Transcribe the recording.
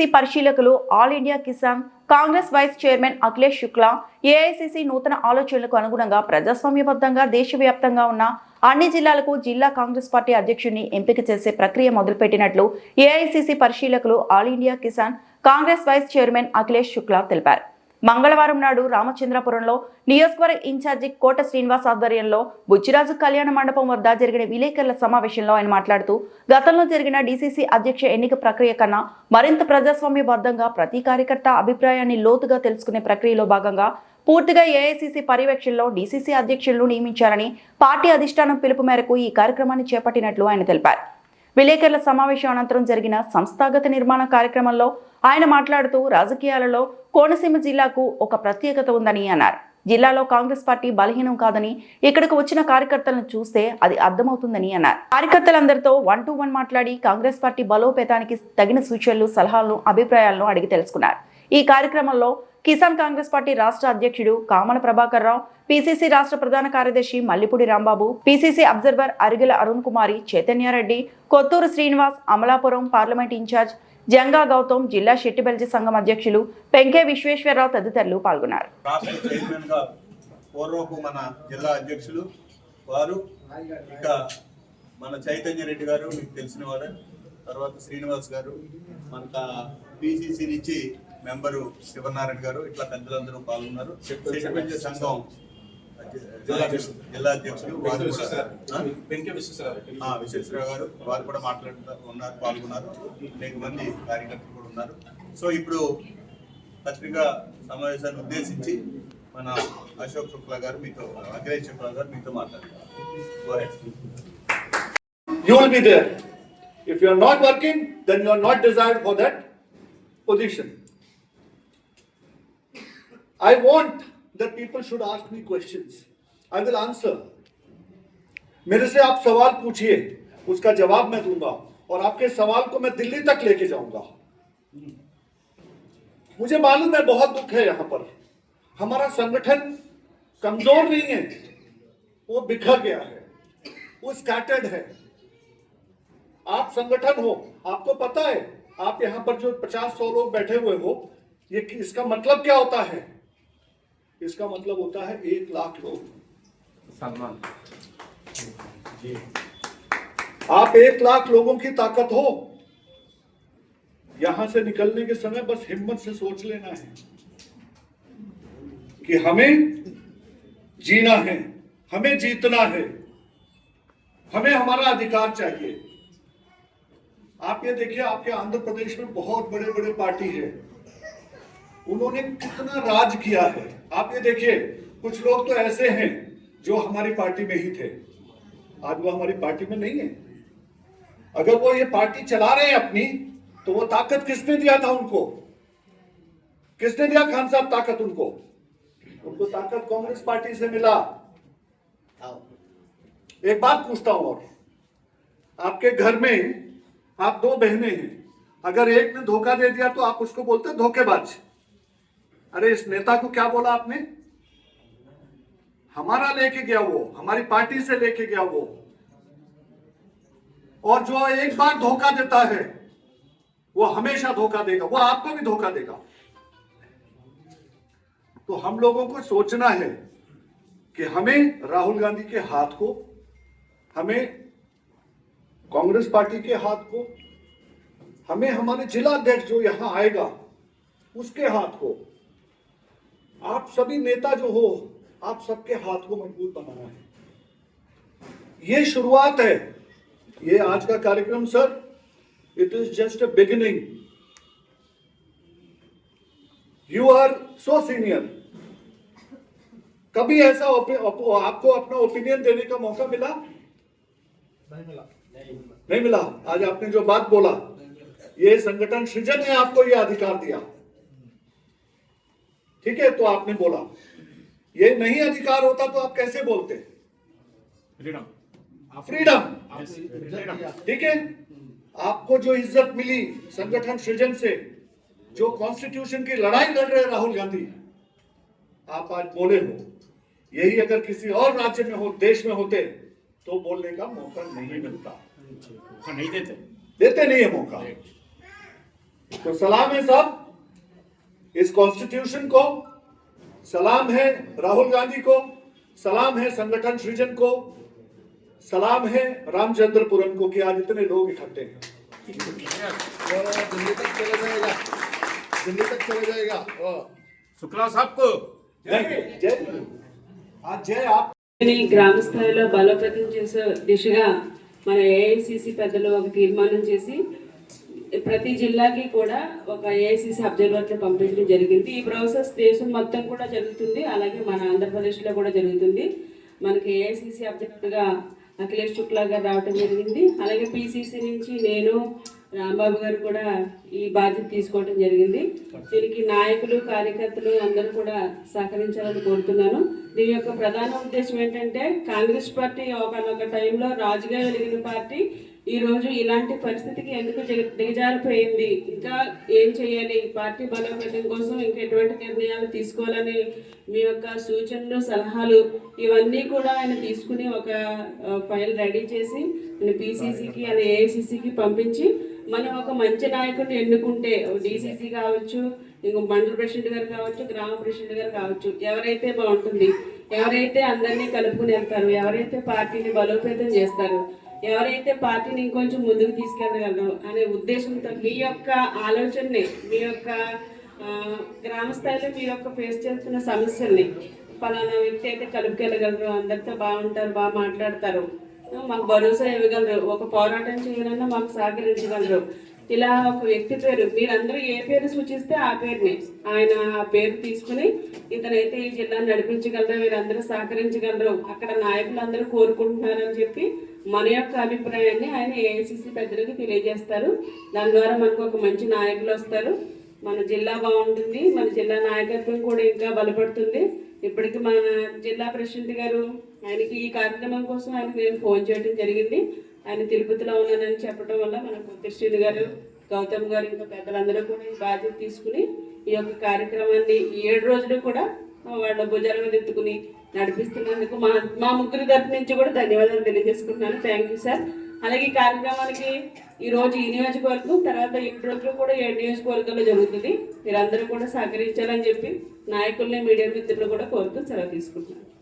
AICC పరిశీలకులు all India Kisan Congress vice chairman Akhilesh Shukla AICC నూతన ఆలోచనలకు అనుగుణంగా ప్రజాస్వామ్యబద్ధంగా దేశవ్యాప్తంగా ఉన్న అన్ని జిల్లాలకు జిల్లా కాంగ్రెస్ పార్టీ అధ్యక్షుడిని ఎంపిక చేసే ప్రక్రియ మొదలుపెట్టినట్లు ఏఐసిసి పరిశీలకులు all India Kisan Congress vice chairman Akhilesh Shukla తెలిపారు. మంగళవారం నాడు రామచంద్రపురంలో నియోజకవర్గ ఇన్ఛార్జి కోట శ్రీనివాస్ ఆధ్వర్యంలో బుచ్చిరాజు కళ్యాణ మండపం వద్ద జరిగిన విలేకరుల సమావేశంలో ఆయన మాట్లాడుతూ గతంలో జరిగిన డీసీసీ అధ్యక్ష ఎన్నిక ప్రక్రియ కన్నా మరింత ప్రజాస్వామ్యబద్ధంగా ప్రతి కార్యకర్త అభిప్రాయాన్ని లోతుగా తెలుసుకునే ప్రక్రియలో భాగంగా పూర్తిగా ఏఐసిసి పర్యవేక్షణలో డీసీసీ అధ్యక్షులను నియమించాలని పార్టీ అధిష్టానం పిలుపు మేరకు ఈ కార్యక్రమాన్ని చేపట్టినట్లు ఆయన తెలిపారు. విలేకరుల సమావేశం అనంతరం జరిగిన సంస్థాగత నిర్మాణ కార్యక్రమంలో ఆయన మాట్లాడుతూ రాజకీయాలలో కోనసీమ జిల్లాకు ఒక ప్రత్యేకత ఉందని అన్నారు. జిల్లాలో కాంగ్రెస్ పార్టీ బలహీనం కాదని ఇక్కడకు వచ్చిన కార్యకర్తలను చూస్తే అది అర్థమవుతుందని అన్నారు. కార్యకర్తలందరితో 1-to-1 మాట్లాడి కాంగ్రెస్ పార్టీ బలోపేతానికి తగిన సూచనలు, సలహాలను, అభిప్రాయాలను అడిగి తెలుసుకున్నారు. ఈ కార్యక్రమంలో కిసాన్ కాంగ్రెస్ పార్టీ రాష్ట్ర అధ్యక్షుడు కామన ప్రభాకర్ రావు, పిసిసి రాష్ట్ర ప్రధాన కార్యదర్శి మల్లిపూడి రాంబాబు, పిసిసి అబ్జర్వర్ అరిగెల అరుణ్ కుమారి, చైతన్యారెడ్డి, కొత్తూరు శ్రీనివాస్, అమలాపురం పార్లమెంట్ ఇన్ఛార్జ్ జంగా గౌతమ్, జిల్లా షెట్టిబెల్జీ సంఘం అధ్యక్షులు పెంకే విశ్వేశ్వరరావు తదితరులు పాల్గొన్నారు. మన జిల్లా అధ్యక్షులు వారు ఇక మన చైతన్యరెడ్డి గారు మీకు తెలిసిన వారు, తర్వాత శ్రీనివాస్ గారు, మన పిసిసి నుంచి మెంబరు శివనారాయణ గారు, ఇట్లా పెద్దలందరూ పాల్గొన్నారు. షెట్టిబెల్జీ సంఘం జిల్లా అధ్యక్షులు విశ్వేశ్వరరావు గారు వారు కూడా ఉన్నారు, పాల్గొన్నారు. అనేక మంది కార్యకర్తలు కూడా ఉన్నారు. సో ఇప్పుడు పత్రికా సమావేశాన్ని ఉద్దేశించి మన అశోక్ శుక్లా గారు మీతో, అఖిలేష్ శుక్లా గారు మీతో మాట్లాడతారు. You will be there. If you are not working, then you are not desired for that position. I want that people should ask me questions. I will answer. मेरे से आप सवाल पूछिए, उसका जवाब मैं दूंगा और आपके सवाल को मैं दिल्ली तक लेके जाऊंगा. मुझे मालूम है बहुत दुख है यहाँ पर. हमारा संगठन कमजोर नहीं है, वो बिखर गया है, वो स्कैटर्ड है. आप संगठन हो, आपको पता है आप यहाँ पर जो 50-100 लोग बैठे हुए हो, ये इसका मतलब क्या होता है? इसका मतलब होता है 1 लाख लोग. सम्मान जी. आप 1 लाख लोगों की ताकत हो. यहां से निकलने के समय बस हिम्मत से सोच लेना है कि हमें जीना है, हमें जीतना है, हमें हमारा अधिकार चाहिए. आप ये देखिए, आपके आंध्र प्रदेश में बहुत बड़े बड़े पार्टी है, उन्होंने कितना राज किया है. आप ये देखिए, कुछ लोग तो ऐसे हैं जो हमारी पार्टी में ही थे, आज वो हमारी पार्टी में नहीं है. अगर वो ये पार्टी चला रहे हैं अपनी, तो वो ताकत किसने दिया था उनको? किसने दिया खान साहब ताकत उनको? उनको ताकत कांग्रेस पार्टी से मिला. एक बात पूछता हूं, और आपके घर में आप 2 बहनें हैं, अगर एक ने धोखा दे दिया तो आप उसको बोलते धोखेबाज. अरे इस नेता को क्या बोला आपने? हमारा लेके गया वो, हमारी पार्टी से लेके गया वो. और जो एक बार धोखा देता है वो हमेशा धोखा देगा, वो आपको भी धोखा देगा. तो हम लोगों को सोचना है कि हमें राहुल गांधी के हाथ को, हमें कांग्रेस पार्टी के हाथ को, हमें हमारे जिला अध्यक्ष जो यहां आएगा उसके हाथ को, आप सभी नेता जो हो, आप सबके हाथ को मजबूत बनाना है. ये शुरुआत है, ये आज का कार्यक्रम sir, it is just a beginning. You are so senior. कभी ऐसा आपको अपना ओपिनियन देने का मौका मिला? नहीं मिला. आज आपने जो बात बोला, ये संगठन सृजन ने आपको ये अधिकार दिया, ठीक है? तो आपने बोला. ये नहीं अधिकार होता तो आप कैसे बोलते? फ्रीडम. ठीक है. आपको जो इज्जत मिली संगठन सृजन से, जो कॉन्स्टिट्यूशन की लड़ाई लड़ रहे राहुल गांधी, आप आज बोले हो. यही अगर किसी और राज्य में हो, देश में होते, तो बोलने का मौका नहीं मिलता. नहीं देते नहीं है मौका. तो सलाम है साहब इस कॉन्स्टिट्यूशन को, सलाम है राहुल गांधी को, सलाम है संगठन सृजन को, सलाम है रामचंद्रपुरम को कि आज इतने लोग इकट्ठे हैं। दिल्ली तक चला जाएगा, दिल्ली तक चला जाएगा। शुक्ला साहब को जय जय आज जय आप గ్రామ స్థాయిలో బలోపేతం చేసే దిశగా మన ఏఐసిసి పెద్దలు ఒక తీర్మానం చేసి ప్రతి జిల్లాకి కూడా ఒక ఏఐసిసి అబ్జర్వర్ని పంపించడం జరిగింది. ఈ ప్రాసెస్ దేశం మొత్తం కూడా జరుగుతుంది, అలాగే మన ఆంధ్రప్రదేశ్లో కూడా జరుగుతుంది. మనకి ఏఐసిసి అబ్జర్వర్గా అఖిలేష్ శుక్లా గారు రావడం జరిగింది. అలాగే పిసిసి నుంచి నేను రాంబాబు గారు కూడా ఈ బాధ్యత తీసుకోవడం జరిగింది. దీనికి నాయకులు కార్యకర్తలు అందరూ కూడా సహకరించాలని కోరుతున్నాను. దీని యొక్క ప్రధాన ఉద్దేశం ఏంటంటే కాంగ్రెస్ పార్టీ ఒకనొక టైంలో రాజుగా వెలిగిన పార్టీ ఈరోజు ఇలాంటి పరిస్థితికి ఎందుకు దిగజారిపోయింది, ఇంకా ఏం చేయాలి, పార్టీ బలోపేతం కోసం ఇంకా ఎటువంటి నిర్ణయాలు తీసుకోవాలని మీ యొక్క సూచనలు సలహాలు ఇవన్నీ కూడా ఆయన తీసుకుని ఒక ఫైల్ రెడీ చేసి పిసిసికి అని ఏఐసిసికి పంపించి మనం ఒక మంచి నాయకుడిని ఎన్నుకుంటే డిసిసి కావచ్చు, ఇంకో మండల ప్రెసిడెంట్ గారు కావచ్చు, గ్రామ ప్రెసిడెంట్ గారు కావచ్చు, ఎవరైతే బాగుంటుంది, ఎవరైతే అందరినీ కలుపుకుని వెళ్తారు, ఎవరైతే పార్టీని బలోపేతం చేస్తారు, ఎవరైతే పార్టీని ఇంకొంచెం ముందుకు తీసుకెళ్ళగలరు అనే ఉద్దేశంతో మీ యొక్క ఆలోచనని, మీ యొక్క గ్రామ స్థాయిలో మీ యొక్క ఫేస్ చేస్తున్న సమస్యల్ని పలానా వ్యక్తి అయితే కలుపుకెళ్ళగలరు, అందరితో బాగుంటారు, బాగా మాట్లాడతారు, మాకు భరోసా ఇవ్వగలరు, ఒక పోరాటం చేయాలన్నా మాకు సహకరించగలరు, ఇలా ఒక వ్యక్తి పేరు మీరందరూ ఏ పేరు సూచిస్తే ఆ పేరుని ఆయన ఆ పేరు తీసుకుని ఇతనైతే ఈ జిల్లాను నడిపించగలరు, వీరందరూ సహకరించగలరు, అక్కడ నాయకులందరూ కోరుకుంటున్నారని చెప్పి మన యొక్క అభిప్రాయాన్ని ఆయన ఏఐసిసి పెద్దలకు తెలియజేస్తారు. దాని ద్వారా మనకు ఒక మంచి నాయకులు వస్తారు, మన జిల్లా బాగుంటుంది, మన జిల్లా నాయకత్వం కూడా ఇంకా బలపడుతుంది. ఇప్పటికి మన జిల్లా ప్రెసిడెంట్ గారు ఆయనకి ఈ కార్యక్రమం కోసం ఆయనకు నేను ఫోన్ చేయడం జరిగింది. ఆయన తిరుపతిలో ఉన్నానని చెప్పడం వల్ల మన కొత్తశ్రీని గారు, గౌతమ్ గారు, ఇంకా పెద్దలందరూ కూడా ఈ బాధ్యత తీసుకుని ఈ యొక్క కార్యక్రమాన్ని 7 రోజులు కూడా వాళ్ళ భుజాల మీద ఎత్తుకుని నడిపిస్తున్నందుకు మా ముగ్గురి తరఫు నుంచి కూడా ధన్యవాదాలు తెలియజేసుకుంటున్నాను. Thank you sir. అలాగే ఈ కార్యక్రమానికి ఈరోజు ఈ నియోజకవర్గం, తర్వాత 7 రోజులు కూడా 7 నియోజకవర్గాల్లో జరుగుతుంది. మీరందరూ కూడా సహకరించాలని చెప్పి నాయకుల్ని, మీడియా మిత్రులు కూడా కోరుతూ సెలవు తీసుకుంటున్నాను.